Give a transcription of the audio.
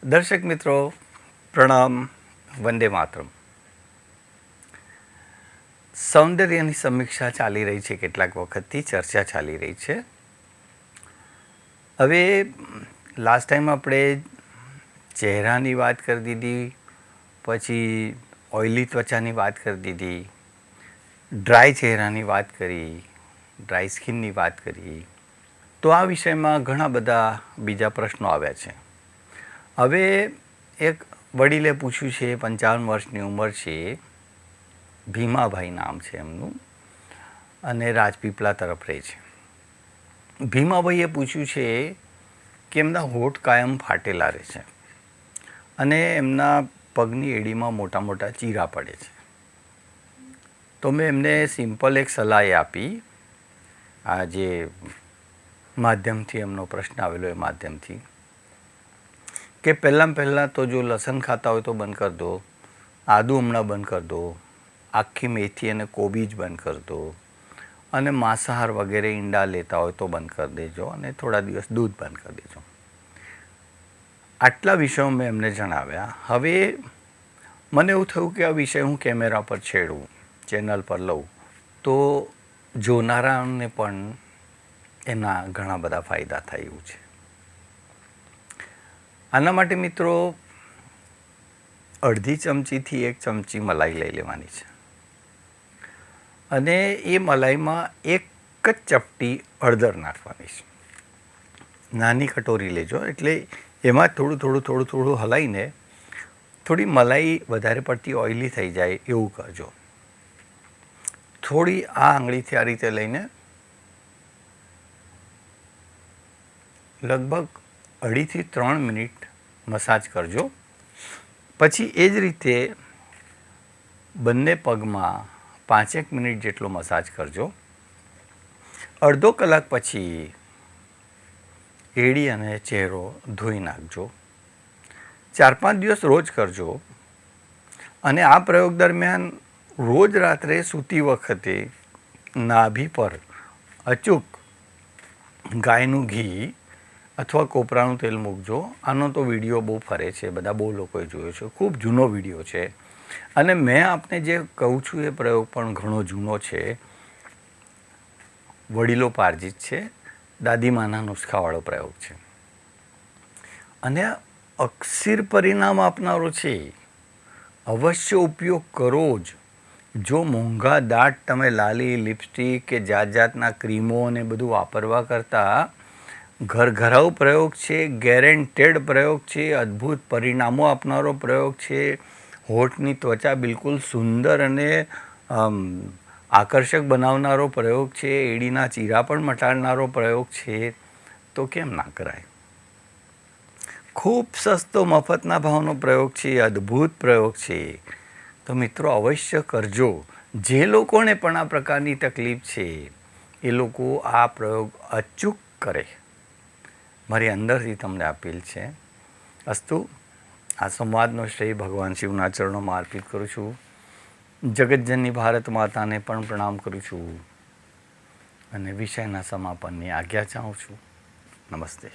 દર્શક મિત્રો પ્રણામ, વંદે માતરમ. સૌંદર્યની સમીક્ષા ચાલી રહી છે, કેટલાક વખતથી ચર્ચા ચાલી રહી છે. હવે લાસ્ટ ટાઈમ આપણે ચહેરાની વાત કરી દીધી, પછી ઓઇલી ત્વચાની વાત કરી દીધી, ડ્રાય ચહેરાની વાત કરી, ડ્રાય સ્કિનની વાત કરી. તો આ વિષયમાં ઘણા બધા બીજા પ્રશ્નો આવ્યા છે. હવે એક વડીલે પૂછ્યું છે, 55 વર્ષની ઉંમર છે, ભીમાભાઈ નામ છે એમનું, અને રાજપીપળા તરફ રહે છે. ભીમાભાઈએ પૂછ્યું છે કે એમના હોઠ કાયમ ફાટેલા રહે છે અને એમના પગની એડીમાં મોટા મોટા ચીરા પડે છે. તો મેં એમને સિમ્પલ એક સલાહ આપી, આ જે માધ્યમથી એમનો પ્રશ્ન આવેલો એ માધ્યમથી, કે પહેલાં તો જો લસણ ખાતા હોય તો બંધ કરી દો, આદુ હમણાં બંધ કરી દો, આખી મેથી અને કોબીજ બંધ કરી દો, અને માંસાહાર વગેરે ઈંડા લેતા હોય તો બંધ કરી દેજો, અને થોડા દિવસ દૂધ બંધ કરી દેજો. આટલા વિષયો મેં એમને જણાવ્યા. હવે મને એવું થયું કે આ વિષય હું કેમેરા પર છેડું, ચેનલ પર લઉં, તો જોનારાને પણ એના ઘણા બધા ફાયદા થાય એવું છે. આના માટે મિત્રો અડધી ચમચીથી 1 ચમચી મલાઈ લઈ લેવાની છે, અને એ મલાઈમાં એક જ ચપટી હળદર નાખવાની છે. નાની કટોરી લેજો, એટલે એમાં થોડું હલાવીને થોડી મલાઈ વધારે પડતી ઓઇલી થઈ જાય એવું કરજો. થોડી આ આંગળીથી આ રીતે લઈને લગભગ 2.5 થી 3 મિનિટ મસાજ કરજો. પછી એ જ રીતે બંને પગમાં 5 મિનિટ જેટલો મસાજ કરજો. અડધો કલાક પછી એડી અને ચહેરો ધોઈ નાખજો. 4-5 દિવસ રોજ કરજો. અને આ પ્રયોગ દરમિયાન રોજ રાત્રે સૂતી વખતે નાભી પર અચૂક ગાયનું ઘી અથવા કોપરાનું તેલ મૂકજો. આનો તો વિડીયો બહુ ફરે છે, બધા બહુ લોકોએ જોયો છે, ખૂબ જૂનો વિડીયો છે. અને મેં આપને જે કહું છું એ પ્રયોગ પણ ઘણો જૂનો છે, વડીલો પાર્જિત છે, દાદીમાના નુસ્ખાવાળો પ્રયોગ છે, અને અક્ષીર પરિણામ આપનારો છે. અવશ્ય ઉપયોગ કરો જ. જો મોંઘા દાટ તમે લાલી, લિપસ્ટિક કે જાતના ક્રીમો અને બધું વાપરવા કરતાં ઘરઘરાઉ પ્રયોગ છે, ગેરંટેડ પ્રયોગ છે, અદ્ભુત પરિણામો આપનારો પ્રયોગ છે, હોઠની ત્વચા બિલકુલ સુંદર અને આકર્ષક બનાવનારો પ્રયોગ છે, એડીના ચીરા પણ મટાડનારો પ્રયોગ છે, તો કેમ ના કરાય? ખૂબ સસ્તો મફતના ભાવનો પ્રયોગ છે, અદ્ભુત પ્રયોગ છે. તો મિત્રો અવશ્ય કરજો. જે લોકોને પણ આ પ્રકારની તકલીફ છે એ લોકો આ પ્રયોગ અચૂક કરે. મારી અંદરથી તમને અપીલ છે. અસ્તુ, આ સંવાદનો શ્રેય ભગવાન શિવના ચરણોમાં અર્પિત કરું છું. જગતજનની ભારત માતાને પણ પ્રણામ કરું છું, અને વિષયના સમાપનની આજ્ઞા ચાહું છું. નમસ્તે.